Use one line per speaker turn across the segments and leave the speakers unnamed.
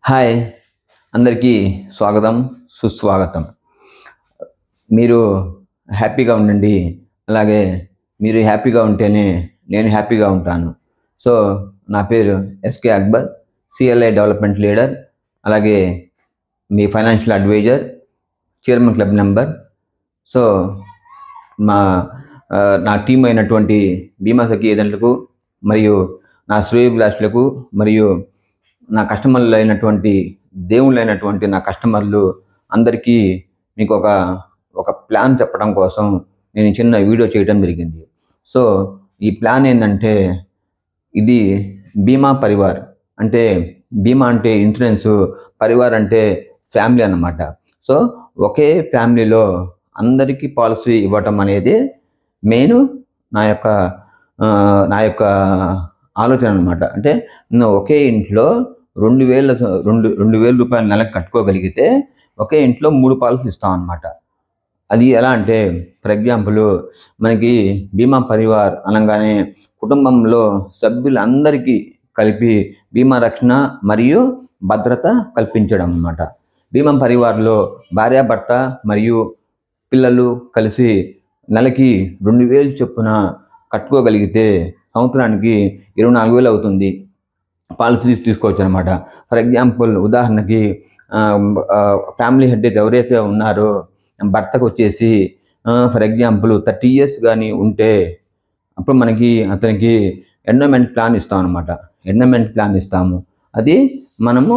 Hi! అందరికీ స్వాగతం, సుస్వాగతం. మీరు హ్యాపీగా ఉండండి. అలాగే మీరు హ్యాపీగా ఉంటేనే నేను హ్యాపీగా ఉంటాను. సో, నా పేరు SK Akbar, CLI development leader, అలాగే మీ financial adviser, chairman club member. So, మా నా టీమ్ అయినటువంటి బీమా సఖి ఏజెంట్లకు మరియు నా శ్రేయోభిలాషులకు మరియు నా కస్టమర్లు అయినటువంటి దేవుళ్ళైనటువంటి నా కస్టమర్లు అందరికీ మీకు ఒక ప్లాన్ చెప్పడం కోసం నేను చిన్న వీడియో చేయడం జరిగింది. సో, ఈ ప్లాన్ ఏందంటే ఇది బీమా పరివార్. అంటే బీమా అంటే ఇన్సూరెన్సు, పరివార్ అంటే ఫ్యామిలీ అన్నమాట. సో, ఒకే ఫ్యామిలీలో అందరికీ పాలసీ ఇవ్వటం అనేది మెయిను నా యొక్క నా యొక్క ఆలోచన అన్నమాట. అంటే ఒకే ఇంట్లో 2,000 రూపాయలు నెలకు కట్టుకోగలిగితే ఒకే ఇంట్లో 3 పాలసీలు ఇస్తామన్నమాట. అది ఎలా అంటే ఫర్ ఎగ్జాంపుల్ మనకి బీమా పరివార్ అనంగానే కుటుంబంలో సభ్యులందరికీ కలిపి బీమా రక్షణ మరియు భద్రత కల్పించడం అన్నమాట. బీమా పరివార్‌లో భార్యాభర్త మరియు పిల్లలు కలిసి నెలకి 2,000 చొప్పున కట్టుకోగలిగితే సంవత్సరానికి 24,000 అవుతుంది. పాలసీ తీసుకోవచ్చనమాట. ఫర్ ఎగ్జాంపుల్ ఉదాహరణకి ఫ్యామిలీ హెడ్ ఎవరైతే ఉన్నారో భర్తకొచ్చేసి ఫర్ ఎగ్జాంపుల్ 30 ఇయర్స్ గానీ ఉంటే అప్పుడు అతనికి ఎండోమెంట్ ప్లాన్ ఇస్తామనమాట. ఎండోమెంట్ ప్లాన్ ఇస్తాము. అది మనము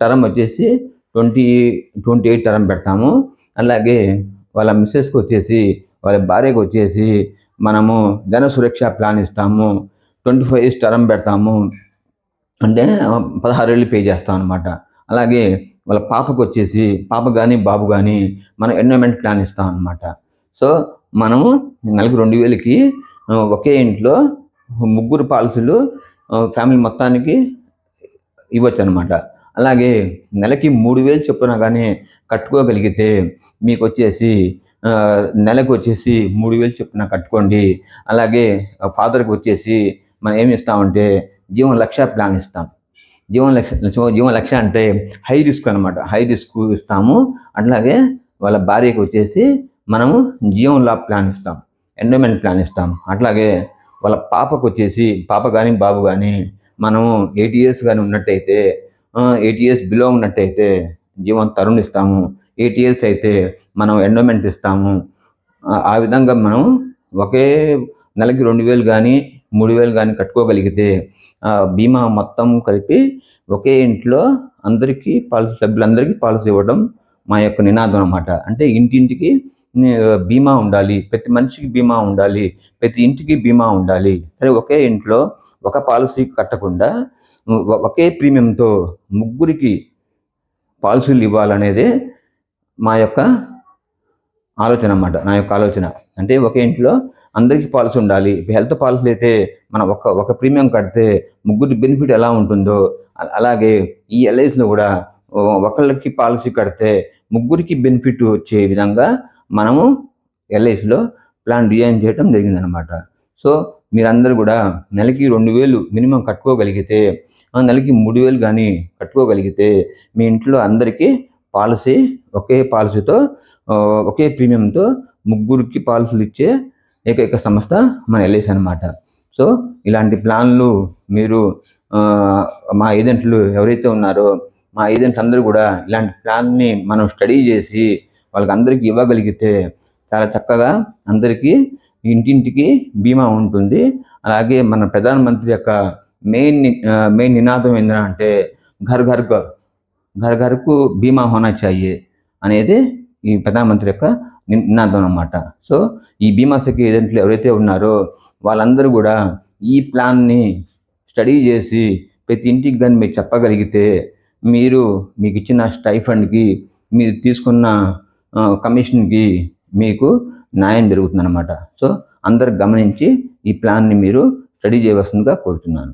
టర్మ్ వచ్చేసి 28 టర్మ్ పెడతాము. అలాగే వాళ్ళ మిసెస్‌కొచ్చేసి, వాళ్ళ భార్యకొచ్చేసి మనము జన సురక్ష ప్లాన్ ఇస్తాము. 25 ఇయర్స్ టర్మ్ పెడతాము. అంటే 16 ఏళ్ళు పే చేస్తామనమాట. అలాగే వాళ్ళ పాపకొచ్చేసి పాప గానీ, బాబు గానీ మనం ఎండోమెంట్ ప్లాన్ ఇస్తామనమాట. సో, మనము నెలకు 2,000కి ఒకే ఇంట్లో ముగ్గురు పాలసీలు ఫ్యామిలీ మొత్తానికి ఇవ్వచ్చనమాట. అలాగే నెలకి 3,000 చొప్పున గానీ కట్టుకోగలిగితే మీకొచ్చేసి నెలకొచ్చేసి 3,000 చొప్పున కట్టుకోండి. అలాగే ఫాదర్‌కొచ్చేసి మనం ఏమి ఇస్తామంటే జీవన్ లక్ష ప్లాన్ ఇస్తాం. జీవన్ లక్ష అంటే హై రిస్క్ అనమాట. హై రిస్క్ ఇస్తాము. అట్లాగే వాళ్ళ భార్యకి వచ్చేసి మనము జీవన్ లాభ్ ప్లాన్ ఇస్తాం. ఎండోమెంట్ ప్లాన్ ఇస్తాం. అట్లాగే వాళ్ళ పాపకొచ్చేసి పాప గానీ, బాబు గానీ మనము 80 ఇయర్స్ గానీ ఉన్నట్టయితే 80 ఇయర్స్ బిలో ఉన్నట్టయితే జీవన్ తరుణ్ ఇస్తాము. 80 ఇయర్స్ అయితే మనం ఎండోమెంట్ ఇస్తాము. ఆ విధంగా మనం ఒకే నెలకి 2,000 గానీ, 3,000 గానీ కట్టుకోగలిగితే బీమా మొత్తం కలిపి ఒకే ఇంట్లో అందరికీ సభ్యులందరికీ పాలసీ ఇవ్వడం మా యొక్క నినాదం అన్నమాట. అంటే ఇంటింటికి బీమా ఉండాలి. ప్రతి మనిషికి బీమా ఉండాలి. ప్రతి ఇంటికి బీమా ఉండాలి. సరే ఒకే ఇంట్లో ఒక పాలసీ కట్టకుండా ఒకే ప్రీమియంతో ముగ్గురికి పాలసీలు ఇవ్వాలనేదే మా యొక్క ఆలోచన అన్నమాట. నా యొక్క ఆలోచన. అంటే ఒకే ఇంట్లో అందరికీ పాలసీ ఉండాలి. హెల్త్ పాలసీ అయితే మనం ఒక ప్రీమియం కడితే ముగ్గురి బెనిఫిట్ ఎలా ఉంటుందో అలాగే ఈ ఎల్ఐసిలో కూడా ఒకళ్ళకి పాలసీ కడితే ముగ్గురికి బెనిఫిట్ వచ్చే విధంగా మనము ఎల్ఐసిలో ప్లాన్ డిజైన్ చేయడం జరిగిందనమాట. సో, మీరందరూ కూడా నెలకి 2,000 మినిమం కట్టుకోగలిగితే నెలకి 3,000 గానీ కట్టుకోగలిగితే మీ ఇంట్లో అందరికీ పాలసీ ఒకే పాలసీతో ఒకే ప్రీమియంతో ముగ్గురికి పాలసీలు ఇచ్చే ఏకైక సంస్థ మన ఎల్ఐసి అనమాట. సో, ఇలాంటి ప్లాన్లు మీరు మా ఏజెంట్లు ఎవరైతే ఉన్నారో మా ఏజెంట్స్ అందరూ కూడా ఇలాంటి ప్లాన్‌ని మనం స్టడీ చేసి వాళ్ళకందరికీ ఇవ్వగలిగితే చాలా చక్కగా అందరికీ ఇంటింటికి బీమా ఉంటుంది. అలాగే మన ప్రధానమంత్రి యొక్క మెయిన్ నినాదం ఏంటంటే ఘర్ ఘర్‌కు బీమా హోనా చాహియే అనేది ఈ ప్రధానమంత్రి యొక్క నినాదం అన్నమాట. సో, ఈ బీమా సఖి ఏజెంట్లు ఎవరైతే ఉన్నారో వాళ్ళందరూ కూడా ఈ ప్లాన్‌ని స్టడీ చేసి ప్రతి ఇంటికి గానీ మీరు చెప్పగలిగితే మీకిచ్చిన స్టైఫండ్‌కి మీరు తీసుకున్న కమిషన్‌కి మీకు న్యాయం జరుగుతుందన్నమాట. సో, అందరూ గమనించి ఈ ప్లాన్‌ని మీరు స్టడీ చేయవలసిందిగా కోరుతున్నాను.